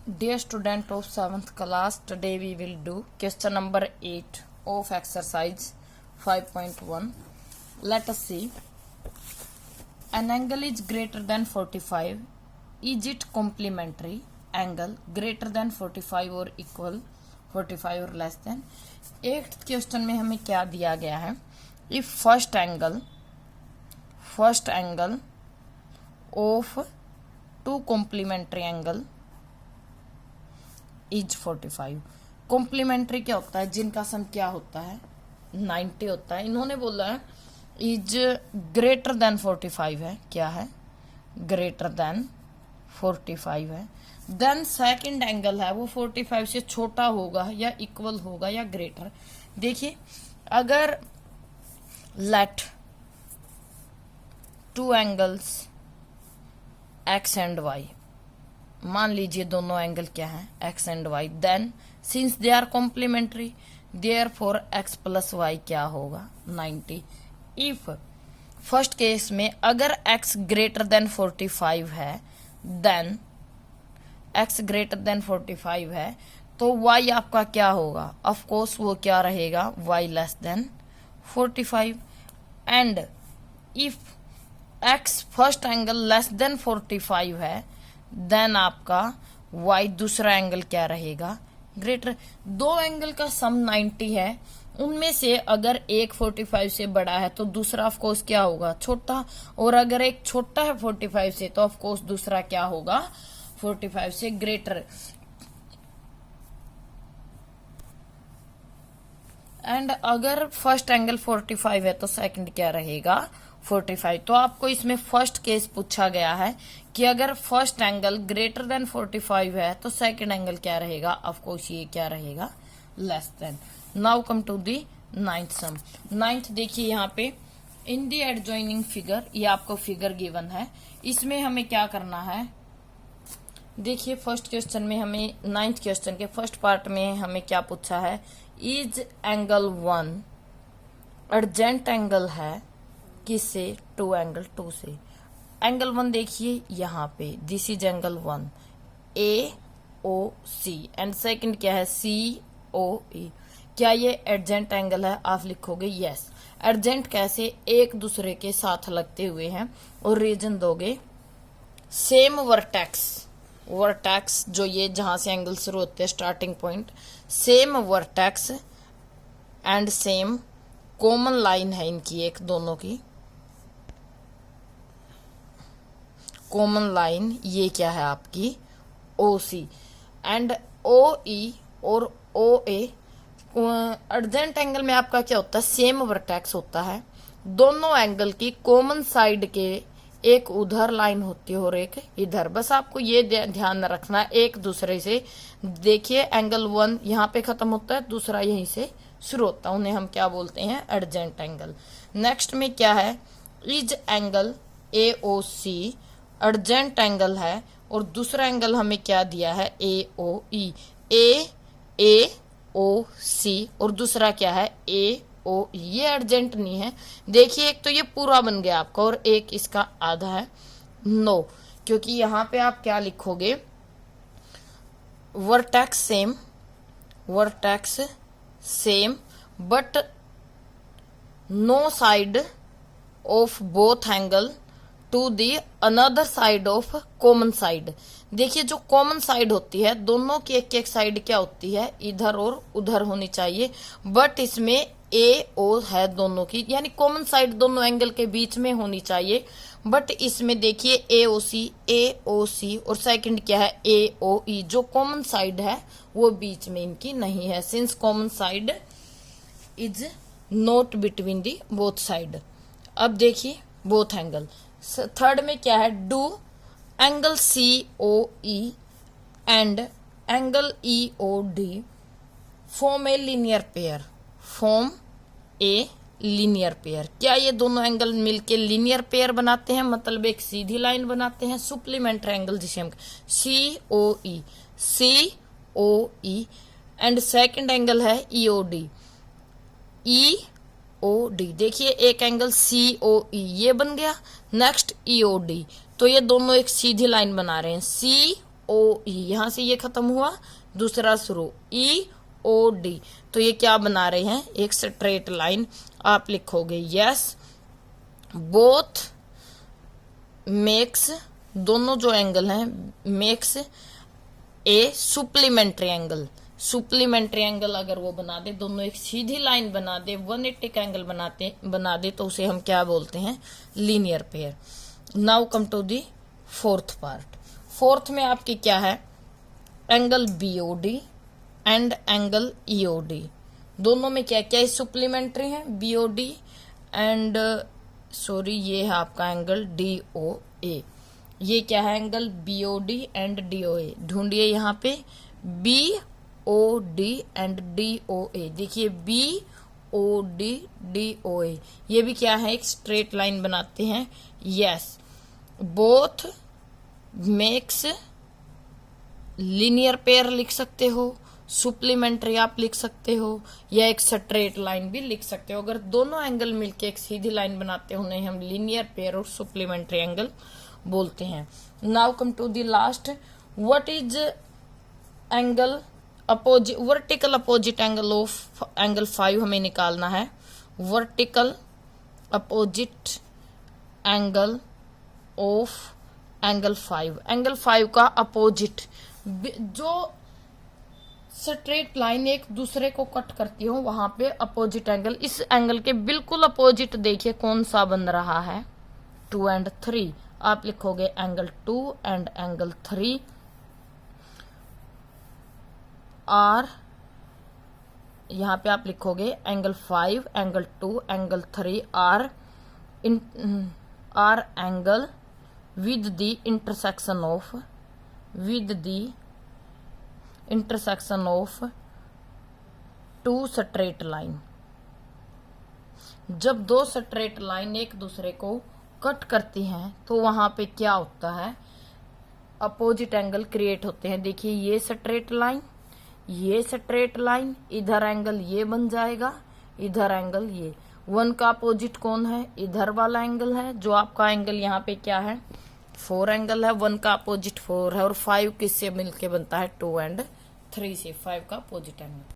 Dear student of 7th class, today we will do question number 8 of exercise 5.1. Let us see. An angle is greater than 45. Is it complementary angle greater than 45 or equal 45 or less than? 8th question में हमें क्या दिया गया है? If first angle of two complementary angle is 45. Complementary क्या होता है? जिनका सम क्या होता है? 90 होता है. इन्होंने बोला है इज ग्रेटर देन 45 है. क्या है? ग्रेटर देन 45 है. देन सेकंड एंगल है वो 45 से छोटा होगा या इक्वल होगा या ग्रेटर. देखिए, अगर let two angles x and y, मान लीजिए दोनों एंगल क्या है? X and y. Then since they are complementary therefore x plus y क्या होगा? 90. इफ फर्स्ट केस में अगर एक्स ग्रेटर देन 45 है, देन एक्स ग्रेटर देन 45 है तो वाई आपका क्या होगा? ऑफ कोर्स वो क्या रहेगा? Y less than 45. And if x first angle less than 45 है, देन आपका y दूसरा एंगल क्या रहेगा? ग्रेटर. दो एंगल का सम 90 है, उनमें से अगर एक 45 से बड़ा है तो दूसरा ऑफ कोर्स क्या होगा? छोटा. और अगर एक छोटा है 45 से तो ऑफ कोर्स दूसरा क्या होगा? 45 से ग्रेटर. एंड अगर फर्स्ट एंगल 45 है तो सेकंड क्या रहेगा? 45. तो आपको इसमें फर्स्ट केस पूछा गया है कि अगर फर्स्ट एंगल ग्रेटर देन 45 है तो सेकंड एंगल क्या रहेगा? ऑफ कोर्स ये क्या रहेगा? Less than. Now come to the ninth sum. Ninth देखिए यहाँ पे इन दी एडजॉइनिंग फिगर, ये आपको फिगर गिवन है. इसमें हमें क्या करना है? देखिए, फर्स्ट क्वेश्चन में हमें नाइन्थ क्वेश्चन के फर्स्ट पार्ट में हमें क्या पूछा है? इज एंगल 1 एडजेंट एंगल है किससे? टू एंगल 2 से. एंगल 1 देखिए यहाँ पे, this is angle 1 AOC and second क्या है? COE. क्या ये एडजेंट एंगल है? आप लिखोगे यस. एडजेंट कैसे? एक दूसरे के साथ लगते हुए हैं. और रीजन दोगे सेम वर्टेक्स जो ये जहां से एंगल शुरू होते हैं, starting point, same vertex and same common line है इनकी, एक दोनों की कॉमन लाइन. ये क्या है आपकी? OC एंड OE और OA. एडजेंट एंगल में आपका क्या होता है? सेम वर्टेक्स होता है. दोनों एंगल की कॉमन साइड के एक उधर लाइन होती है और एक इधर. बस आपको ये ध्यान रखना है एक दूसरे से. देखिए, एंगल 1 यहाँ पे खत्म होता है, दूसरा यहीं से शुरू होता है. उन्हें हम क्या बोलते हैं? एडजेंट एंगल. नेक्स्ट में क्या है? इज एंगल AOC एडजेंट एंगल है और दूसरा एंगल हमें क्या दिया है? AOE. AOC और दूसरा क्या है? AOE. ये एडजेंट नहीं है. देखिए, एक तो ये पूरा बन गया आपका और एक इसका आधा है. नो, क्योंकि यहां पे आप क्या लिखोगे? Vertex same but no side of both angle to the another side of common side. देखिए, जो कॉमन साइड होती है दोनों की एक एक साइड क्या होती है? इधर और उधर होनी चाहिए. बट इसमें AO है दोनों की, यानी कॉमन साइड दोनों एंगल के बीच में होनी चाहिए. बट इसमें देखिए AOC और सेकंड क्या है? AOE. जो कॉमन साइड है वो बीच में इनकी नहीं है, since common side is not between the both side. अब देखिए बोथ एंगल. थर्ड में क्या है? Do angle COE and angle EOD form a linear pair. क्या ये दोनों एंगल मिलके लीनियर पेयर बनाते हैं? मतलब एक सीधी लाइन बनाते हैं. सुप्लीमेंट्री एंगल जिसे हम COE एंड सेकंड एंगल है EOD. देखिए, एक एंगल COE ये बन गया. Next EOD. तो ये दोनों एक सीधी लाइन बना रहे हैं. ओ ई, यहां से ये खत्म हुआ, दूसरा शुरू ई ओ डी, तो ये क्या बना रहे हैं, एक स्ट्रेट लाइन। आप लिखोगे यस बोथ मेक्स, दोनों जो एंगल हैं makes a supplementary angle. Supplementary angle अगर वो बना दे, दोनों एक सीधी लाइन बना दे, 180 का एंगल बना दे, तो उसे हम क्या बोलते हैं, linear pair. Now come to the fourth part. Fourth में आपकी क्या है, angle BOD and angle EOD, दोनों में क्या क्या सुप्लीमेंट्री है, बीओडी एंड सॉरी ये है आपका एंगल डीओए। ये क्या है, एंगल बीओडी एंड डीओए। ढूंढिए यहाँ पे बीओडी एंड डीओए। देखिए बीओडी डीओए, ये भी क्या है, एक स्ट्रेट लाइन बनाते हैं। Yes both makes linear pair लिख सकते हो, सुप्लीमेंट्री आप लिख सकते हो, या एक स्ट्रेट लाइन भी लिख सकते हो। अगर दोनों एंगल मिलके एक सीधी लाइन बनाते हो, उन्हें हम लीनियर पेयर और सुप्लीमेंट्री एंगल बोलते हैं। Now come to the last, what is angle opposite, vertical opposite angle of angle 5 हमें निकालना है। Vertical opposite angle of angle 5, angle 5 का अपोजिट, जो स्ट्रेट लाइन एक दूसरे को कट करती हो, वहां पे अपोजिट एंगल, इस एंगल के बिल्कुल अपोजिट देखिए कौन सा बन रहा है, 2 एंड 3। आप लिखोगे एंगल 2 एंड एंगल 3 आर, यहां पे आप लिखोगे angle 5 angle 2 angle 3 R angle with the intersection of two straight line। जब दो स्ट्रेट लाइन एक दूसरे को कट करती हैं, तो वहां पे क्या होता है, अपोजिट एंगल क्रिएट होते हैं। देखिए ये स्ट्रेट लाइन, ये स्ट्रेट लाइन, इधर एंगल ये बन जाएगा, इधर एंगल ये। 1 का अपोजिट कौन है, इधर वाला एंगल है, जो आपका एंगल यहाँ पे क्या है, 4 एंगल है। 1 का अपोजिट 4 है, और 5 किससे मिलके बनता है, 2 एंड 3 से, 5 का अपोजिट एंगल।